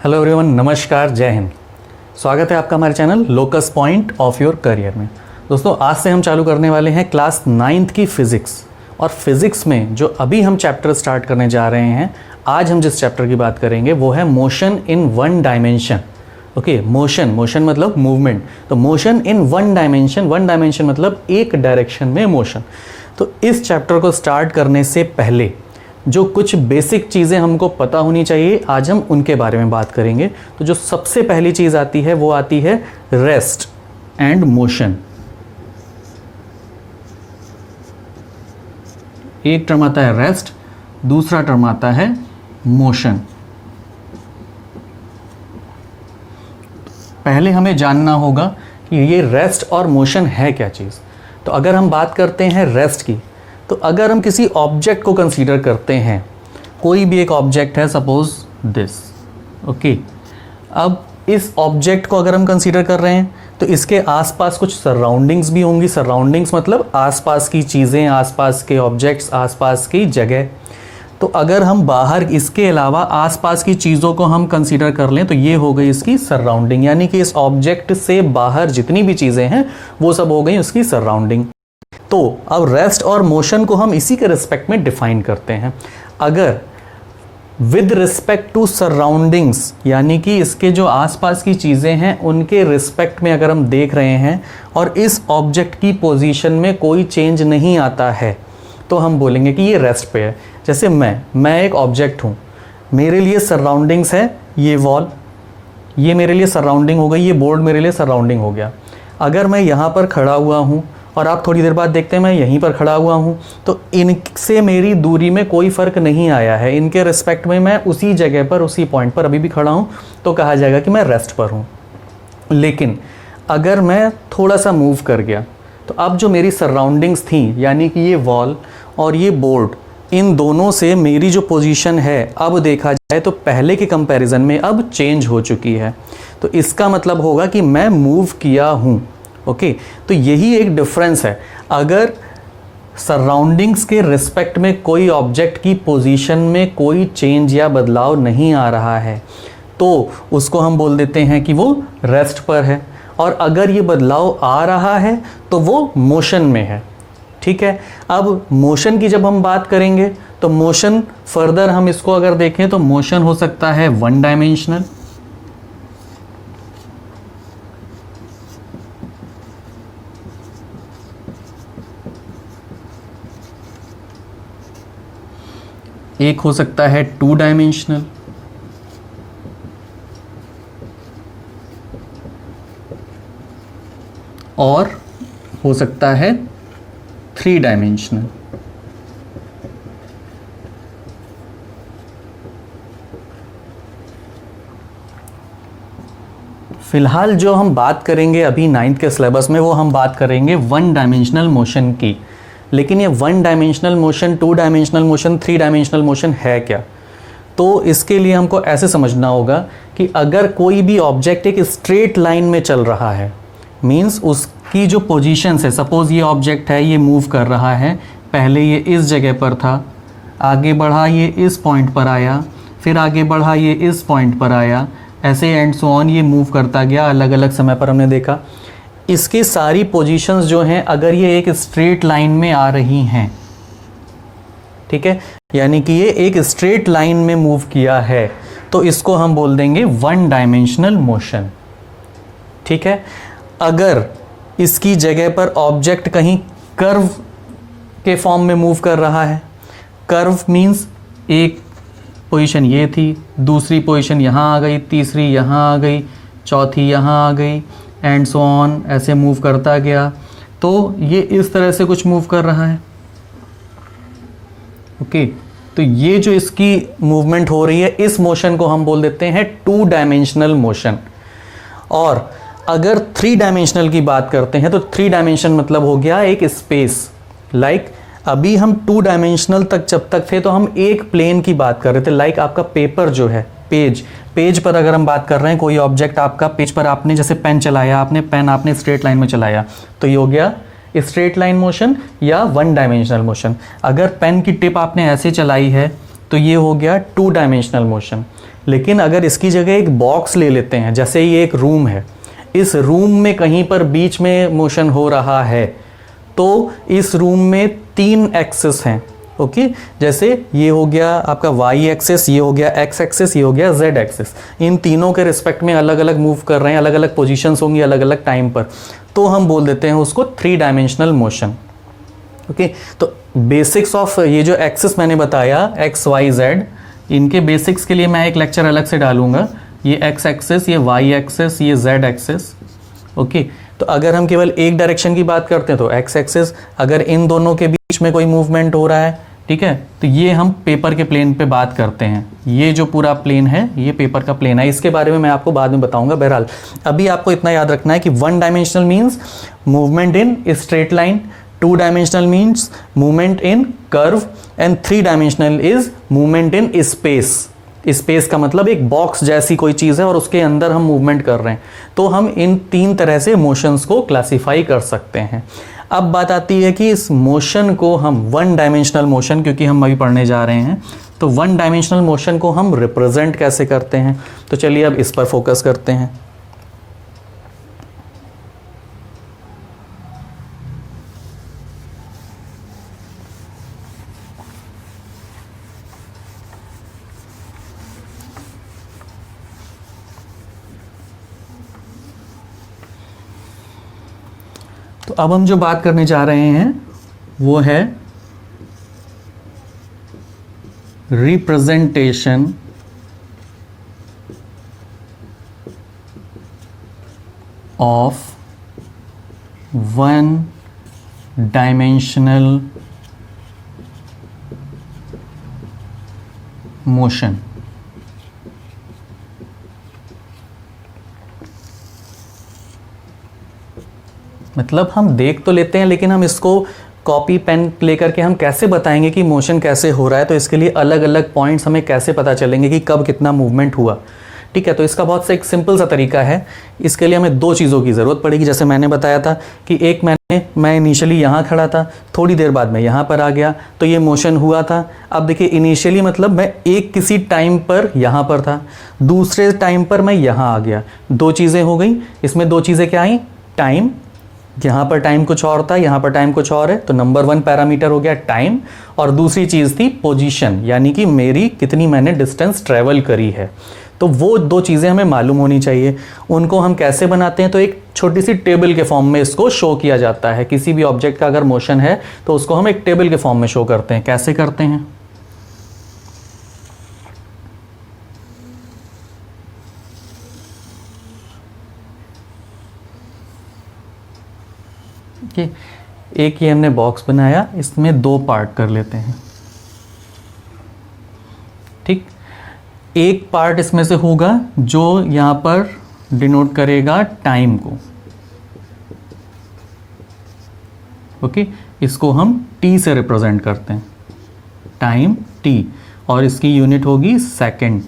Hello everyone, नमस्कार, जय हिंद। स्वागत है आपका हमारे channel locus point of your career में। दोस्तों, आज से हम चालू करने वाले हैं क्लास 9th की फिज़िक्स। और फिज़िक्स में जो अभी हम चैप्टर स्टार्ट करने जा रहे हैं, आज हम जिस चैप्टर की बात करेंगे वो है motion in one dimension. Okay, motion मतलब मूवमेंट। तो मोशन इन वन डायमेंशन मतलब एक डायरेक्शन में मोशन। तो इस चैप्टर को स्टार्ट करने से पहले जो कुछ बेसिक चीज़ें हमको पता होनी चाहिए, आज हम उनके बारे में बात करेंगे। तो जो सबसे पहली चीज़ आती है वो आती है रेस्ट एंड मोशन। एक टर्म आता है रेस्ट, दूसरा टर्म आता है मोशन। पहले हमें जानना होगा कि ये रेस्ट और मोशन है क्या चीज़। तो अगर हम बात करते हैं रेस्ट की, तो अगर हम किसी ऑब्जेक्ट को कंसीडर करते हैं, कोई भी एक ऑब्जेक्ट है, सपोज दिस, ओके। अब इस ऑब्जेक्ट को अगर हम कंसीडर कर रहे हैं तो इसके आसपास कुछ सराउंडिंग्स भी होंगी। सराउंडिंग्स मतलब आसपास की चीज़ें, आसपास के ऑब्जेक्ट्स, आसपास की जगह। तो अगर हम बाहर इसके अलावा आसपास की चीज़ों को हम कंसीडर कर लें तो ये हो गई इसकी सराउंडिंग, यानी कि इस ऑब्जेक्ट से बाहर जितनी भी चीज़ें हैं वो सब हो गई उसकी सराउंडिंग। तो अब रेस्ट और मोशन को हम इसी के रिस्पेक्ट में डिफाइन करते हैं। अगर विद रिस्पेक्ट टू सराउंडिंग्स, यानी कि इसके जो आसपास की चीज़ें हैं उनके रिस्पेक्ट में अगर हम देख रहे हैं और इस ऑब्जेक्ट की पोजीशन में कोई चेंज नहीं आता है, तो हम बोलेंगे कि ये रेस्ट पे है। जैसे मैं एक ऑब्जेक्ट हूँ, मेरे लिए सराउंडिंग्स है ये वॉल, ये मेरे लिए सराउंडिंग हो गई, ये बोर्ड मेरे लिए सराउंडिंग हो गया। अगर मैं यहाँ पर खड़ा हुआ हूँ और आप थोड़ी देर बाद देखते हैं मैं यहीं पर खड़ा हुआ हूँ, तो इनसे मेरी दूरी में कोई फ़र्क नहीं आया है। इनके रिस्पेक्ट में मैं उसी जगह पर, उसी पॉइंट पर अभी भी खड़ा हूँ, तो कहा जाएगा कि मैं रेस्ट पर हूँ। लेकिन अगर मैं थोड़ा सा मूव कर गया, तो अब जो मेरी सराउंडिंग्स थी, यानी कि ये वॉल और ये बोर्ड, इन दोनों से मेरी जो पोजीशन है अब देखा जाए तो पहले के कंपैरिजन में अब चेंज हो चुकी है। तो इसका मतलब होगा कि मैं मूव किया हूँ। ओके, तो यही एक डिफरेंस है। अगर सराउंडिंग्स के रिस्पेक्ट में कोई ऑब्जेक्ट की पोजीशन में कोई चेंज या बदलाव नहीं आ रहा है तो उसको हम बोल देते हैं कि वो रेस्ट पर है, और अगर ये बदलाव आ रहा है तो वो मोशन में है। ठीक है, अब मोशन की जब हम बात करेंगे तो मोशन फर्दर हम इसको अगर देखें तो मोशन हो सकता है वन डायमेंशनल, एक हो सकता है टू डायमेंशनल, और हो सकता है थ्री डायमेंशनल। फिलहाल जो हम बात करेंगे अभी 9th के सिलेबस में, वो हम बात करेंगे वन डायमेंशनल मोशन की। लेकिन ये one dimensional motion, two dimensional motion, three dimensional motion है क्या? तो इसके लिए हमको ऐसे समझना होगा कि अगर कोई भी ऑब्जेक्ट एक स्ट्रेट लाइन में चल रहा है, मींस उसकी जो पोजीशंस है, सपोज़ ये ऑब्जेक्ट है, ये मूव कर रहा है, पहले ये इस जगह पर था, आगे बढ़ा ये इस पॉइंट पर आया, फिर आगे बढ़ा ये इस पॉइंट पर आया, ऐसे एंड सो ऑन ये मूव करता गया, अलग अलग समय पर हमने देखा। इसकी सारी पोजीशंस जो हैं, अगर ये एक स्ट्रेट लाइन में आ रही हैं, ठीक है, यानी कि ये एक स्ट्रेट लाइन में मूव किया है, तो इसको हम बोल देंगे वन डायमेंशनल मोशन। ठीक है, अगर इसकी जगह पर ऑब्जेक्ट कहीं कर्व के फॉर्म में मूव कर रहा है, कर्व मींस एक पोजीशन ये थी, दूसरी पोजीशन यहाँ आ गई, तीसरी यहाँ आ गई, चौथी यहाँ आ गई, एंड सो ऑन, ऐसे मूव करता गया, तो ये इस तरह से कुछ मूव कर रहा है। ओके, तो ये जो इसकी मूवमेंट हो रही है, इस मोशन को हम बोल देते हैं टू डायमेंशनल मोशन। और अगर थ्री डायमेंशनल की बात करते हैं तो थ्री डायमेंशन मतलब हो गया एक स्पेस। लाइक अभी हम टू डायमेंशनल तक जब तक थे तो हम एक प्लेन की बात कर रहे थे। लाइक आपका पेपर जो है, पेज पर अगर हम बात कर रहे हैं, कोई ऑब्जेक्ट आपका पेज पर, आपने जैसे पेन चलाया, आपने स्ट्रेट लाइन में चलाया, तो ये हो गया स्ट्रेट लाइन मोशन या वन डायमेंशनल मोशन। अगर पेन की टिप आपने ऐसे चलाई है तो ये हो गया टू डायमेंशनल मोशन। लेकिन अगर इसकी जगह एक बॉक्स ले लेते हैं, जैसे ये एक रूम है, इस रूम में कहीं पर बीच में मोशन हो रहा है, तो इस रूम में 3 एक्सिस हैं। ओके, जैसे ये हो गया आपका वाई एक्सिस, ये हो गया एक्स एक्सिस, ये हो गया जेड एक्सिस। इन तीनों के रिस्पेक्ट में अलग अलग मूव कर रहे हैं, अलग अलग पोजीशंस होंगी अलग अलग टाइम पर, तो हम बोल देते हैं उसको 3 डायमेंशनल मोशन। ओके, तो बेसिक्स ऑफ ये जो एक्सिस मैंने बताया एक्स वाई जेड, इनके बेसिक्स के लिए मैं एक लेक्चर अलग से डालूंगा। ये एक्स एक्सिस, ये वाई एक्सिस, ये जेड एक्सिस। ओके, तो अगर हम केवल एक डायरेक्शन की बात करते हैं तो एक्स एक्सिस, अगर इन दोनों के बीच में कोई मूवमेंट हो रहा है, ठीक है, तो ये हम पेपर के प्लेन पे बात करते हैं। ये जो पूरा प्लेन है ये पेपर का प्लेन है, इसके बारे में मैं आपको बाद में बताऊंगा। बहरहाल अभी आपको इतना याद रखना है कि 1 dimensional means movement in straight line, 2 dimensional means movement in curve, and 3 dimensional is movement in space. Space का मतलब एक बॉक्स जैसी कोई चीज़ है और उसके अंदर हम मूवमेंट कर रहे हैं, तो हम इन 3 तरह से मोशंस को क्लासिफाई कर सकते हैं। अब बात आती है कि इस मोशन को हम 1 डायमेंशनल मोशन, क्योंकि हम अभी पढ़ने जा रहे हैं, तो 1 डायमेंशनल मोशन को हम रिप्रेजेंट कैसे करते हैं। तो चलिए अब इस पर फोकस करते हैं। तो अब हम जो बात करने जा रहे हैं वो है रिप्रेजेंटेशन ऑफ 1 डायमेंशनल मोशन। मतलब हम देख तो लेते हैं, लेकिन हम इसको कॉपी पेन लेकर के हम कैसे बताएंगे कि मोशन कैसे हो रहा है, तो इसके लिए अलग अलग पॉइंट्स हमें कैसे पता चलेंगे कि कब कितना मूवमेंट हुआ। ठीक है, तो इसका बहुत सा एक सिंपल सा तरीका है। इसके लिए हमें 2 चीज़ों की ज़रूरत पड़ेगी। जैसे मैंने बताया था कि एक मैं इनिशियली यहाँ खड़ा था, थोड़ी देर बाद मैं यहाँ पर आ गया, तो ये मोशन हुआ था। अब देखिए इनिशियली मतलब मैं एक किसी टाइम पर यहाँ पर था, दूसरे टाइम पर मैं यहाँ आ गया, 2 चीज़ें हो गई। इसमें 2 चीज़ें क्या आई, टाइम, यहाँ पर टाइम कुछ और था, यहाँ पर टाइम कुछ और है, तो नंबर 1 पैरामीटर हो गया टाइम, और दूसरी चीज़ थी पोजीशन, यानी कि मेरी कितनी मैंने डिस्टेंस ट्रैवल करी है। तो वो 2 चीज़ें हमें मालूम होनी चाहिए। उनको हम कैसे बनाते हैं, तो एक छोटी सी टेबल के फॉर्म में इसको शो किया जाता है। किसी भी ऑब्जेक्ट का अगर मोशन है तो उसको हम एक टेबल के फॉर्म में शो करते हैं। कैसे करते हैं, कि एक ये हमने बॉक्स बनाया, इसमें 2 पार्ट कर लेते हैं। ठीक, एक पार्ट इसमें से होगा जो यहाँ पर डिनोट करेगा टाइम को। ओके, इसको हम टी से रिप्रेजेंट करते हैं, टाइम टी, और इसकी यूनिट होगी सेकंड।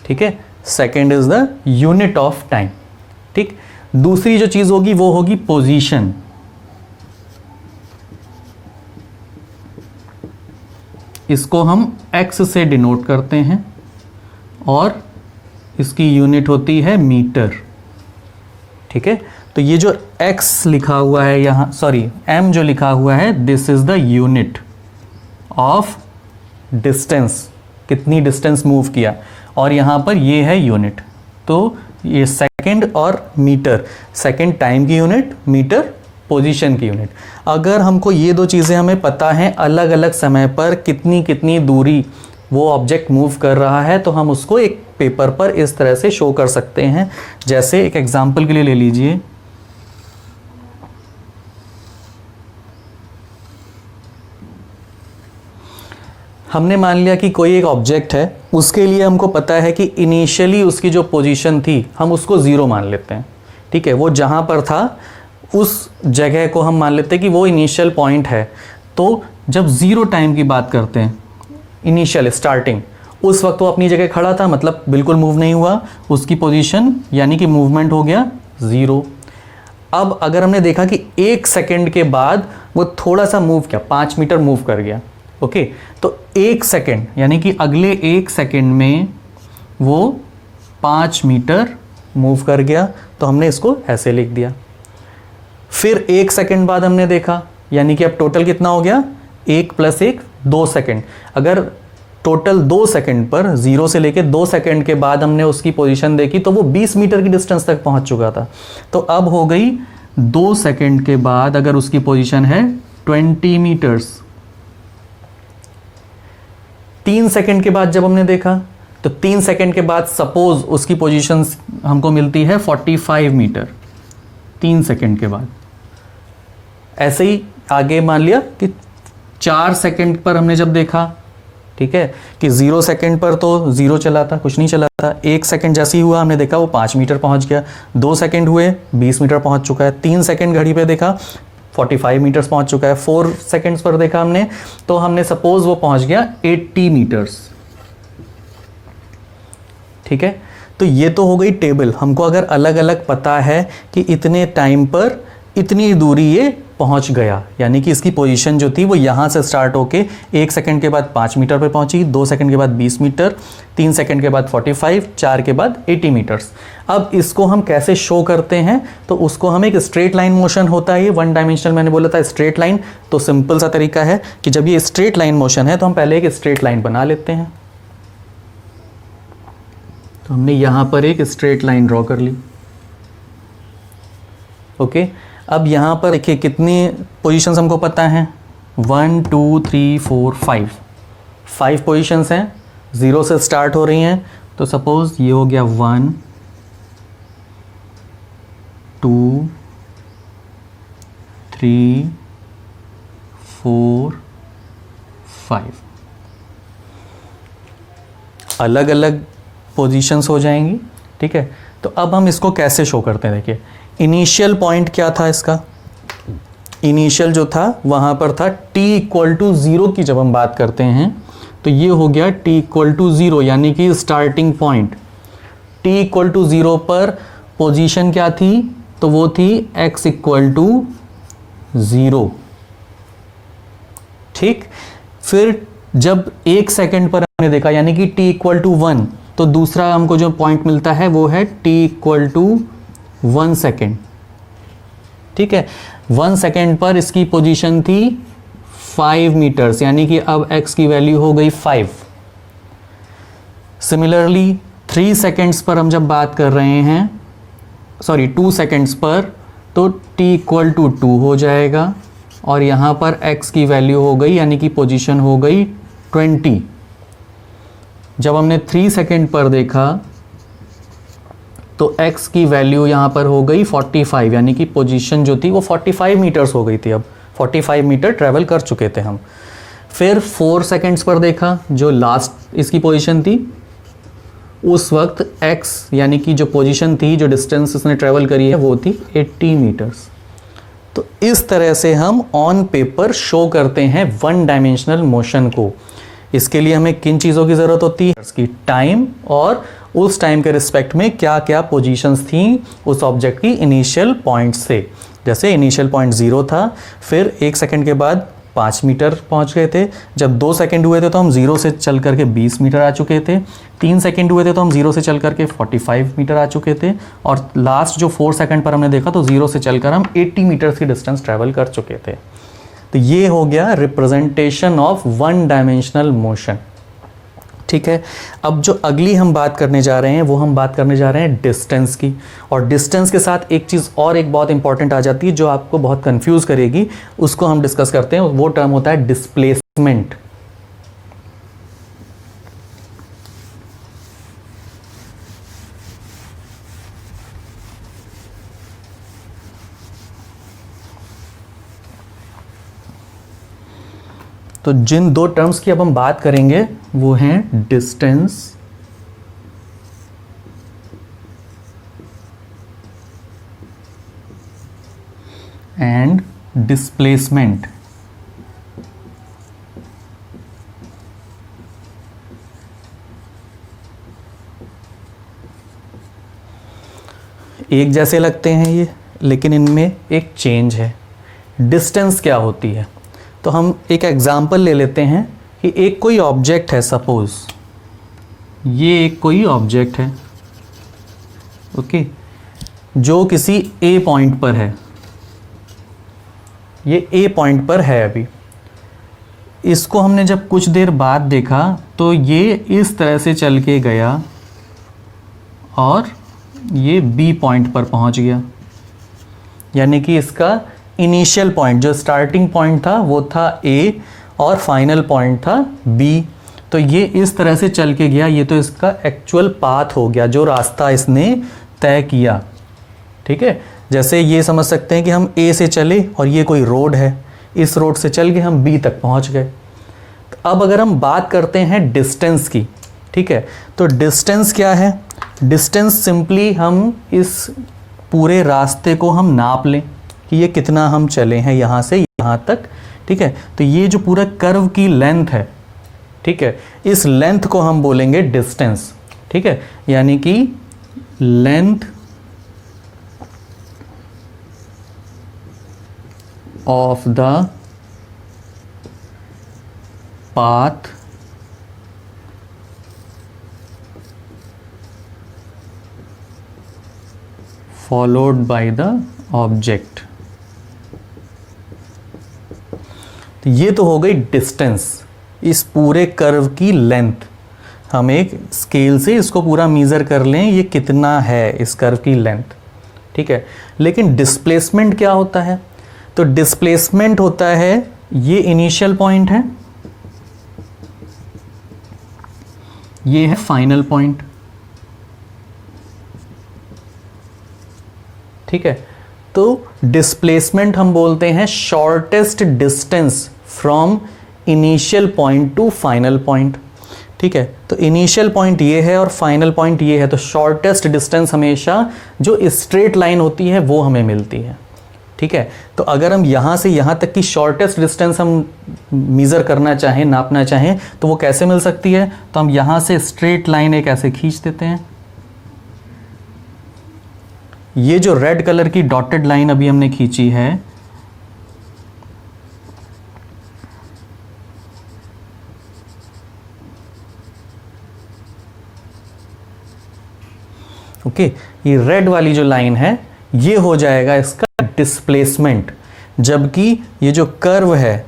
ठीक है, second is the unit of time. ठीक, दूसरी जो चीज होगी वो होगी पोजीशन। इसको हम x से डिनोट करते हैं और इसकी यूनिट होती है मीटर। ठीक है, तो ये जो x लिखा हुआ है यहाँ, सॉरी m जो लिखा हुआ है, this is the unit of distance, कितनी डिस्टेंस मूव किया, और यहाँ पर ये है यूनिट। तो ये सेकंड और मीटर, सेकंड टाइम की यूनिट, मीटर पोजीशन की यूनिट। अगर हमको ये 2 चीज़ें हमें पता हैं अलग अलग समय पर कितनी कितनी दूरी वो ऑब्जेक्ट मूव कर रहा है, तो हम उसको एक पेपर पर इस तरह से शो कर सकते हैं। जैसे एक एग्जांपल के लिए ले लीजिए, हमने मान लिया कि कोई एक ऑब्जेक्ट है, उसके लिए हमको पता है कि इनिशियली उसकी जो पोजीशन थी हम उसको 0 मान लेते हैं। ठीक है, वो जहाँ पर था उस जगह को हम मान लेते हैं कि वो इनिशियल पॉइंट है। तो जब 0 टाइम की बात करते हैं, इनिशियल स्टार्टिंग, उस वक्त वो अपनी जगह खड़ा था, मतलब बिल्कुल मूव नहीं हुआ, उसकी पोजीशन यानी कि मूवमेंट हो गया 0। अब अगर हमने देखा कि 1 सेकेंड के बाद वो थोड़ा सा मूव किया, 5 मीटर मूव कर गया, ओके, तो 1 सेकेंड यानी कि अगले 1 सेकेंड में वो 5 मीटर मूव कर गया, तो हमने इसको ऐसे लिख दिया। फिर 1 सेकेंड बाद हमने देखा, यानी कि अब टोटल कितना हो गया, 1 + 1 2 सेकेंड। अगर टोटल 2 सेकेंड पर 0 से लेके 2 सेकेंड के बाद हमने उसकी पोजीशन देखी तो वो 20 मीटर की डिस्टेंस तक पहुंच चुका था। तो अब हो गई 2 सेकेंड के बाद अगर उसकी पोजीशन है 20 मीटर्स। 3 सेकेंड के बाद जब हमने देखा तो 3 सेकेंड के बाद सपोज उसकी पोजीशन हमको मिलती है 45 मीटर 3 सेकेंड के बाद। ऐसे ही आगे मान लिया कि 4 सेकेंड पर हमने जब देखा, ठीक है, कि 0 सेकेंड पर तो 0 चला था, कुछ नहीं चला था। 1 सेकेंड जैसे ही हुआ हमने देखा वो 5 मीटर पहुंच गया। 2 सेकेंड हुए 20 मीटर पहुंच चुका है। 3 सेकेंड घड़ी पे देखा 45 मीटर्स पहुंच चुका है। 4 सेकेंड्स पर देखा हमने तो हमने सपोज वो पहुंच गया 80 मीटर्स। ठीक है, तो ये तो हो गई टेबल। हमको अगर अलग अलग पता है कि इतने टाइम पर इतनी दूरी ये पहुंच गया, यानी कि इसकी पोजीशन जो थी वो यहाँ से स्टार्ट होके 1 सेकेंड के बाद 5 मीटर पे पहुंची, 2 सेकेंड के बाद 20 मीटर, 3 सेकेंड के बाद 45, 4 के बाद 80 मीटर्स। अब इसको हम कैसे शो करते हैं, तो उसको हम एक स्ट्रेट लाइन मोशन होता है, ये 1 डायमेंशनल मैंने बोला था स्ट्रेट लाइन। तो सिंपल सा तरीका है कि जब ये स्ट्रेट लाइन मोशन है तो हम पहले एक स्ट्रेट लाइन बना लेते हैं। तो हमने यहाँ पर एक स्ट्रेट लाइन ड्रॉ कर ली। ओके, अब यहाँ पर देखिए कितनी पोजीशंस हमको पता है, 1 2 3 4 5 पोजीशंस हैं, 0 से स्टार्ट हो रही हैं। तो सपोज ये हो गया 1 2 3 4 5 अलग अलग पोजीशंस हो जाएंगी। ठीक है, तो अब हम इसको कैसे शो करते हैं, देखिए इनिशियल पॉइंट क्या था इसका, इनिशियल जो था वहाँ पर था t = 0 की जब हम बात करते हैं तो ये हो गया t = 0 यानी कि स्टार्टिंग पॉइंट। t = 0 पर पोजीशन क्या थी, तो वो थी x = 0। ठीक, फिर जब 1 सेकेंड पर हमने देखा यानी कि t = 1, तो दूसरा हमको जो पॉइंट मिलता है वो है t = 1 सेकेंड। ठीक है, 1 सेकेंड पर इसकी पोजीशन थी 5 मीटर्स, यानी कि अब x की वैल्यू हो गई 5। सिमिलरली 3 सेकेंड्स पर हम जब बात कर रहे हैं, सॉरी 2 सेकेंड्स पर, तो t = 2 हो जाएगा और यहाँ पर x की वैल्यू हो गई यानी कि पोजीशन हो गई 20। जब हमने 3 सेकेंड पर देखा तो x की वैल्यू यहाँ पर हो गई 45 यानी कि पोजीशन जो थी वो 45 मीटर्स हो गई थी। अब 45 मीटर ट्रैवल कर चुके थे हम। फिर 4 सेकेंड्स पर देखा, जो लास्ट इसकी पोजीशन थी, उस वक्त x यानी कि जो पोजीशन थी, जो डिस्टेंस इसने ट्रैवल करी है वो थी 80 मीटर्स। तो इस तरह से हम ऑन पेपर शो करते हैं 1 डायमेंशनल मोशन को। इसके लिए हमें किन चीज़ों की ज़रूरत होती है, इसकी टाइम और उस टाइम के रिस्पेक्ट में क्या क्या पोजीशंस थी उस ऑब्जेक्ट की इनिशियल पॉइंट से। जैसे इनिशियल पॉइंट 0 था, फिर 1 सेकेंड के बाद 5 मीटर पहुंच गए थे। जब 2 सेकेंड हुए थे तो हम 0 से चल करके 20 मीटर आ चुके थे। 3 सेकेंड हुए थे तो हम 0 से चल करके 45 मीटर आ चुके थे। और लास्ट जो 4 सेकेंड पर हमने देखा तो 0 से चलकर हम 80 मीटर्स की डिस्टेंस ट्रैवल कर चुके थे। तो ये हो गया रिप्रेजेंटेशन ऑफ 1 डायमेंशनल मोशन। ठीक है, अब जो अगली हम बात करने जा रहे हैं वो हम बात करने जा रहे हैं डिस्टेंस की। और डिस्टेंस के साथ एक चीज़ और एक बहुत इंपॉर्टेंट आ जाती है जो आपको बहुत कंफ्यूज करेगी, उसको हम डिस्कस करते हैं। वो टर्म होता है डिस्प्लेसमेंट। तो जिन 2 टर्म्स की अब हम बात करेंगे वो हैं डिस्टेंस एंड डिस्प्लेसमेंट। एक जैसे लगते हैं ये, लेकिन इनमें एक चेंज है। डिस्टेंस क्या होती है, तो हम एक एग्जांपल ले लेते हैं कि एक कोई ऑब्जेक्ट है, सपोज ये एक कोई ऑब्जेक्ट है, ओके, जो किसी ए पॉइंट पर है, ये ए पॉइंट पर है। अभी इसको हमने जब कुछ देर बाद देखा तो ये इस तरह से चल के गया और ये बी पॉइंट पर पहुंच गया, यानी कि इसका इनिशियल पॉइंट, जो स्टार्टिंग पॉइंट था वो था ए और फाइनल पॉइंट था बी। तो ये इस तरह से चल के गया, ये तो इसका एक्चुअल पाथ हो गया, जो रास्ता इसने तय किया। ठीक है, जैसे ये समझ सकते हैं कि हम ए से चले और ये कोई रोड है, इस रोड से चल के हम बी तक पहुंच गए। तो अब अगर हम बात करते हैं डिस्टेंस की, ठीक है, तो डिस्टेंस क्या है? डिस्टेंस सिंपली हम इस पूरे रास्ते को हम नाप लें कि ये कितना हम चले हैं यहाँ से यहाँ तक। ठीक है, तो ये जो पूरा कर्व की लेंथ है, ठीक है, इस लेंथ को हम बोलेंगे डिस्टेंस। ठीक है, यानी कि length of the path followed by the object। तो ये तो हो गई डिस्टेंस, इस पूरे कर्व की लेंथ। हम एक स्केल से इसको पूरा मेजर कर लें ये कितना है इस कर्व की लेंथ। ठीक है, लेकिन डिस्प्लेसमेंट क्या होता है? तो डिस्प्लेसमेंट होता है, ये इनिशियल पॉइंट है, ये है फाइनल पॉइंट। ठीक है, तो डिस्प्लेसमेंट हम बोलते हैं shortest distance from initial point two final point. ठीक है, तो इनिशियल पॉइंट ये है और फाइनल पॉइंट ये है, तो शॉर्टेस्ट डिस्टेंस हमेशा जो स्ट्रेट लाइन होती है वो हमें मिलती है। ठीक है, तो अगर हम यहाँ से यहाँ तक की शॉर्टेस्ट डिस्टेंस हम मेज़र करना चाहें, नापना चाहें, तो वो कैसे मिल सकती है? तो हम यहाँ से स्ट्रेट लाइन एक ऐसे खींच देते हैं। ये जो रेड कलर की डॉटेड लाइन अभी हमने खींची है, ओके, ये रेड वाली जो लाइन है ये हो जाएगा इसका डिस्प्लेसमेंट, जबकि ये जो कर्व है,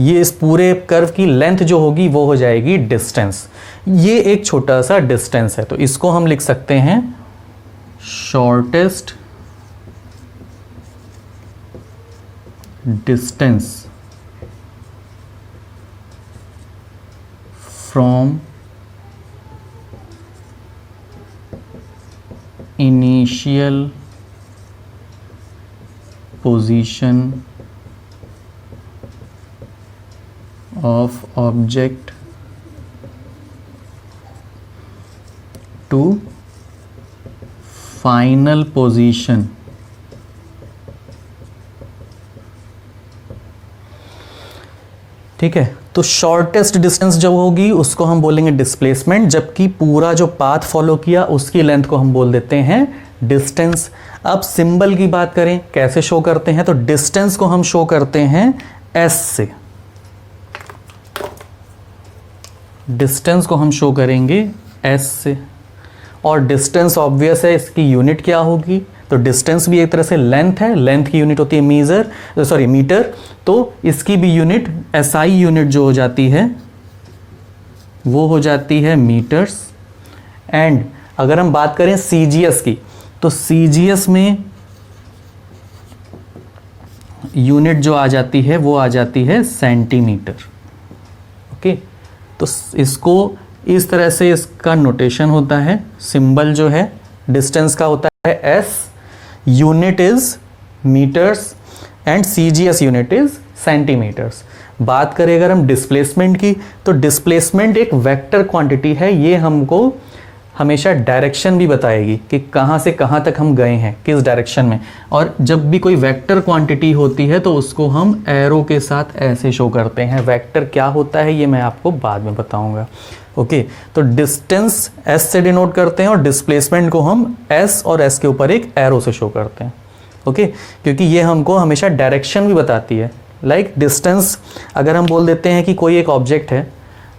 ये इस पूरे कर्व की लेंथ जो होगी वो हो जाएगी डिस्टेंस। ये एक छोटा सा डिस्टेंस है, तो इसको हम लिख सकते हैं shortest distance from initial position of object to final position. ठीक है, तो शॉर्टेस्ट डिस्टेंस जब होगी उसको हम बोलेंगे डिस्प्लेसमेंट, जबकि पूरा जो पाथ फॉलो किया उसकी लेंथ को हम बोल देते हैं डिस्टेंस। अब सिंबल की बात करें, कैसे शो करते हैं? तो डिस्टेंस को हम शो करते हैं एस से, डिस्टेंस को हम शो करेंगे एस से। और डिस्टेंस ऑब्वियस है, इसकी यूनिट क्या होगी? तो डिस्टेंस भी एक तरह से लेंथ है, लेंथ की यूनिट होती है मीटर, तो इसकी भी यूनिट एसआई यूनिट जो हो जाती है वो हो जाती है मीटर्स। एंड अगर हम बात करें सीजीएस की, तो सीजीएस में यूनिट जो आ जाती है वो आ जाती है सेंटीमीटर। ओके, तो इसको इस तरह से इसका नोटेशन होता है, सिंबल जो है डिस्टेंस का होता है S, unit is metres and CGS unit is centimetres. बात करें अगर हम डिस्प्लेसमेंट की, तो डिस्प्लेसमेंट एक वेक्टर क्वांटिटी है, ये हमको हमेशा डायरेक्शन भी बताएगी कि कहाँ से कहाँ तक हम गए हैं, किस डायरेक्शन में। और जब भी कोई वेक्टर क्वांटिटी होती है तो उसको हम एरो के साथ ऐसे शो करते हैं। वेक्टर क्या होता है ये मैं आपको बाद में बताऊंगा। ओके, तो डिस्टेंस एस से डिनोट करते हैं और डिस्प्लेसमेंट को हम एस और एस के ऊपर एक एरो से शो करते हैं। ओके, क्योंकि ये हमको हमेशा डायरेक्शन भी बताती है लाइक डिस्टेंस अगर हम बोल देते हैं कि कोई एक ऑब्जेक्ट है,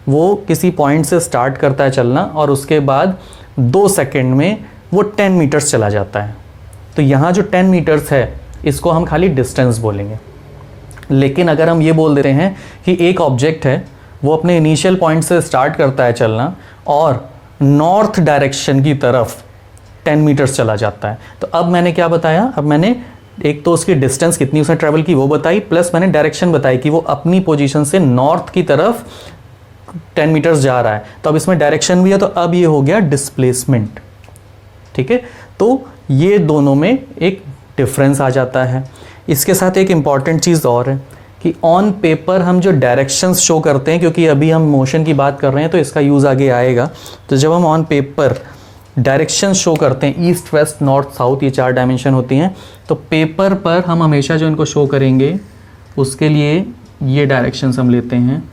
वो किसी पॉइंट से स्टार्ट करता है चलना और उसके बाद 2 सेकेंड में वो 10 मीटर्स चला जाता है, तो यहाँ जो 10 मीटर्स है इसको हम खाली डिस्टेंस बोलेंगे। लेकिन अगर हम ये बोल देते हैं कि एक ऑब्जेक्ट है, वो अपने इनिशियल पॉइंट से स्टार्ट करता है चलना और नॉर्थ डायरेक्शन की तरफ 10 मीटर्स चला जाता है, तो अब मैंने क्या बताया, अब मैंने एक तो उसकी डिस्टेंस कितनी उसने ट्रैवल की वो बताई, प्लस मैंने डायरेक्शन बताई कि वो अपनी पोजीशन से नॉर्थ की तरफ 10 मीटर्स जा रहा है। तो अब इसमें डायरेक्शन भी है, तो अब ये हो गया डिस्प्लेसमेंट। ठीक है, तो ये दोनों में एक डिफरेंस आ जाता है। इसके साथ एक इम्पॉर्टेंट चीज़ और है कि ऑन पेपर हम जो डायरेक्शंस शो करते हैं, क्योंकि अभी हम मोशन की बात कर रहे हैं तो इसका यूज़ आगे आएगा, तो जब हम ऑन पेपर डायरेक्शन शो करते हैं, ईस्ट वेस्ट नॉर्थ साउथ, ये 4 डायमेंशन होती हैं, तो पेपर पर हम हमेशा जो इनको शो करेंगे उसके लिए ये डायरेक्शंस हम लेते हैं,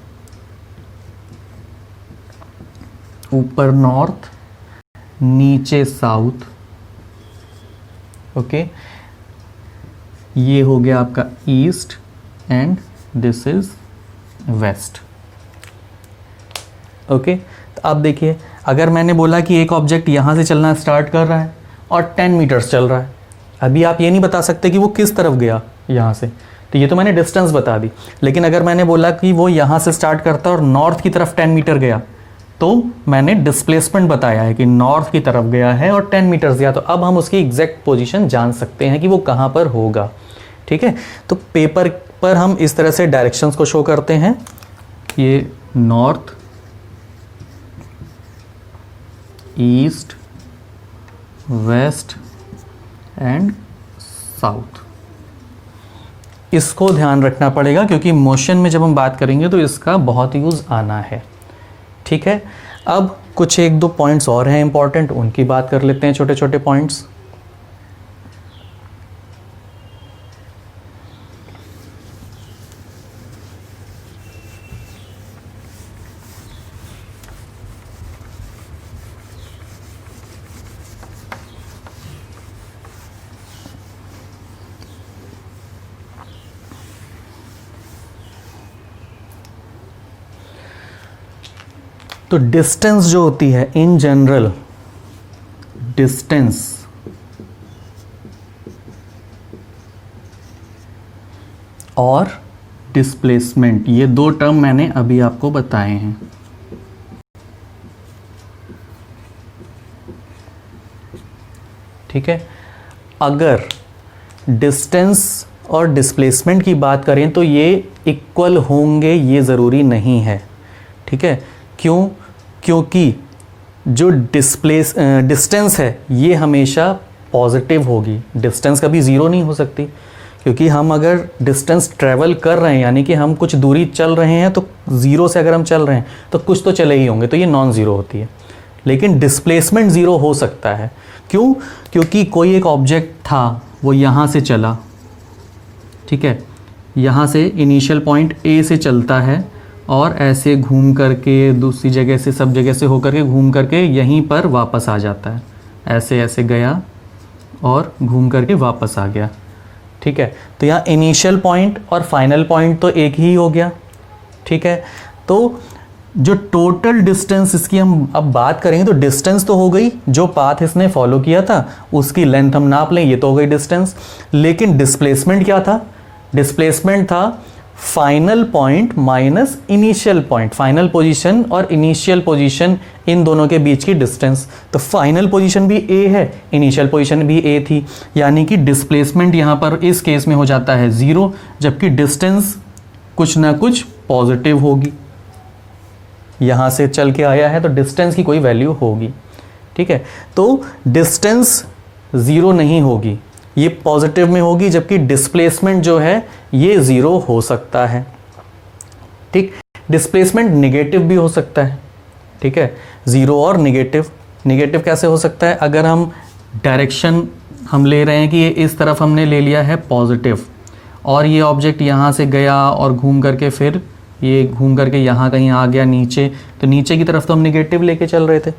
ऊपर नॉर्थ, नीचे साउथ, ओके, ये हो गया आपका east and this is west. Okay, तो अब देखिए, अगर मैंने बोला कि एक ऑब्जेक्ट यहाँ से चलना स्टार्ट कर रहा है और 10 मीटर्स चल रहा है, अभी आप ये नहीं बता सकते कि वो किस तरफ गया यहाँ से, तो ये तो मैंने डिस्टेंस बता दी। लेकिन अगर मैंने बोला कि वो यहाँ से स्टार्ट करता है और नॉर्थ की तरफ 10 मीटर गया, तो मैंने डिस्प्लेसमेंट बताया है कि नॉर्थ की तरफ गया है और 10 मीटर्स गया, तो अब हम उसकी एग्जैक्ट पोजीशन जान सकते हैं कि वो कहाँ पर होगा। ठीक है, तो पेपर पर हम इस तरह से डायरेक्शंस को शो करते हैं, ये north, east, west and south. इसको ध्यान रखना पड़ेगा क्योंकि मोशन में जब हम बात करेंगे तो इसका बहुत यूज़ आना है। ठीक है, अब कुछ 1-2 पॉइंट्स और हैं इंपॉर्टेंट, उनकी बात कर लेते हैं, छोटे छोटे पॉइंट्स। तो डिस्टेंस जो होती है इन जनरल, डिस्टेंस और डिस्प्लेसमेंट, ये 2 टर्म मैंने अभी आपको बताए हैं। ठीक है, अगर डिस्टेंस और डिस्प्लेसमेंट की बात करें तो ये इक्वल होंगे, ये ज़रूरी नहीं है। ठीक है, क्यों? क्योंकि जो डिस्टेंस है ये हमेशा पॉजिटिव होगी, डिस्टेंस कभी ज़ीरो नहीं हो सकती, क्योंकि हम अगर डिस्टेंस ट्रैवल कर रहे हैं यानी कि हम कुछ दूरी चल रहे हैं, तो ज़ीरो से अगर हम चल रहे हैं तो कुछ तो चले ही होंगे, तो ये नॉन ज़ीरो होती है। लेकिन डिस्प्लेसमेंट ज़ीरो हो सकता है, क्यों? क्योंकि कोई एक ऑब्जेक्ट था, वो यहाँ से चला, ठीक है, यहाँ से इनिशियल पॉइंट ए से चलता है और ऐसे घूम करके दूसरी जगह से, सब जगह से होकर के घूम करके यहीं पर वापस आ जाता है, ऐसे ऐसे गया और घूम करके वापस आ गया। ठीक है, तो यहाँ इनिशियल पॉइंट और फाइनल पॉइंट तो एक ही हो गया। ठीक है, तो जो टोटल डिस्टेंस इसकी हम अब बात करेंगे तो डिस्टेंस तो हो गई, जो पाथ इसने फॉलो किया था उसकी लेंथ हम नाप लें, ये तो हो गई डिस्टेंस। लेकिन डिस्प्लेसमेंट क्या था? डिस्प्लेसमेंट था final point minus initial point, final position और इनिशियल पोजीशन इन दोनों के बीच की डिस्टेंस। तो फाइनल पोजीशन भी ए है, इनिशियल पोजीशन भी ए थी, यानी कि डिस्प्लेसमेंट यहाँ पर इस केस में हो जाता है 0, जबकि डिस्टेंस कुछ ना कुछ पॉजिटिव होगी। यहाँ से चल के आया है तो डिस्टेंस की कोई वैल्यू होगी। ठीक है, तो डिस्टेंस 0 नहीं होगी, ये पॉजिटिव में होगी, जबकि डिस्प्लेसमेंट जो है ये 0 हो सकता है। ठीक, डिस्प्लेसमेंट नेगेटिव भी हो सकता है। ठीक है, 0 और नेगेटिव। नेगेटिव कैसे हो सकता है? अगर हम डायरेक्शन हम ले रहे हैं कि ये इस तरफ हमने ले लिया है पॉजिटिव, और ये ऑब्जेक्ट यहाँ से गया और घूम करके फिर ये घूम करके यहाँ कहीं आ गया नीचे, तो नीचे की तरफ तो हम नेगेटिव लेके चल रहे थे।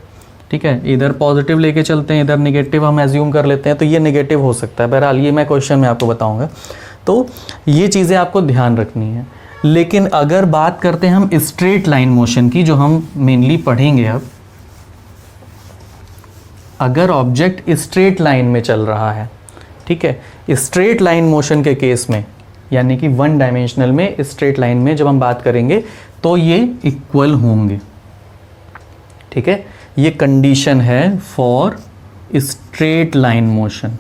ठीक है, इधर पॉजिटिव लेके चलते हैं, इधर नेगेटिव हम एज्यूम कर लेते हैं, तो ये नेगेटिव हो सकता है। बहरहाल ये मैं क्वेश्चन में आपको बताऊंगा। तो ये चीज़ें आपको ध्यान रखनी है। लेकिन अगर बात करते हैं हम स्ट्रेट लाइन मोशन की, जो हम मेनली पढ़ेंगे अब, अगर ऑब्जेक्ट स्ट्रेट लाइन में चल रहा है, ठीक है, स्ट्रेट लाइन मोशन के केस में, यानी कि वन डायमेंशनल में स्ट्रेट लाइन में जब हम बात करेंगे तो ये इक्वल होंगे, ठीक है। ये कंडीशन है फॉर स्ट्रेट लाइन मोशन।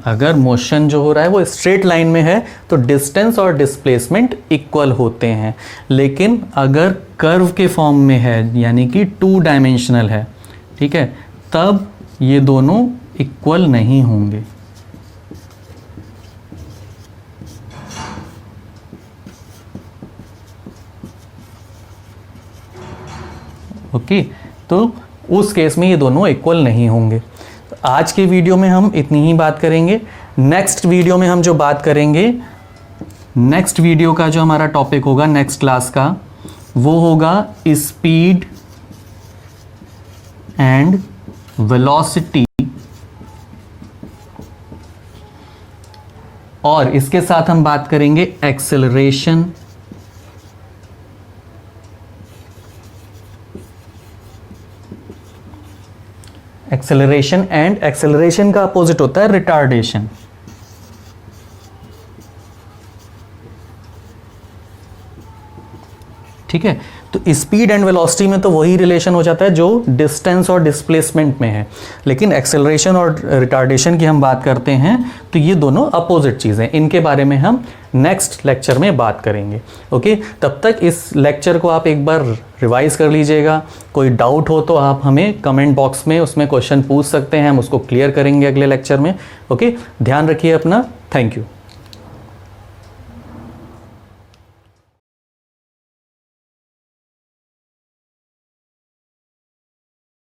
अगर मोशन जो हो रहा है वो स्ट्रेट लाइन में है तो डिस्टेंस और डिस्प्लेसमेंट इक्वल होते हैं। लेकिन अगर कर्व के फॉर्म में है, यानी कि टू डायमेंशनल है, ठीक है, तब ये दोनों इक्वल नहीं होंगे। ओके, तो उस केस में ये दोनों इक्वल नहीं होंगे। आज के वीडियो में हम इतनी ही बात करेंगे। नेक्स्ट वीडियो में हम जो बात करेंगे, नेक्स्ट वीडियो का जो हमारा टॉपिक होगा नेक्स्ट क्लास का, वो होगा स्पीड एंड वेलोसिटी, और इसके साथ हम बात करेंगे एक्सेलरेशन एंड एक्सेलरेशन का अपोजिट होता है रिटार्डेशन। ठीक है, तो स्पीड एंड वेलोसिटी में तो वही रिलेशन हो जाता है जो डिस्टेंस और डिस्प्लेसमेंट में है, लेकिन एक्सेलरेशन और रिटार्डेशन की हम बात करते हैं तो ये दोनों अपोजिट चीज़ें, इनके बारे में हम नेक्स्ट लेक्चर में बात करेंगे। ओके, तब तक इस लेक्चर को आप एक बार रिवाइज कर लीजिएगा। कोई डाउट हो तो आप हमें कमेंट बॉक्स में उसमें क्वेश्चन पूछ सकते हैं, हम उसको क्लियर करेंगे अगले लेक्चर में। ओके, ध्यान रखिए अपना। Thank you.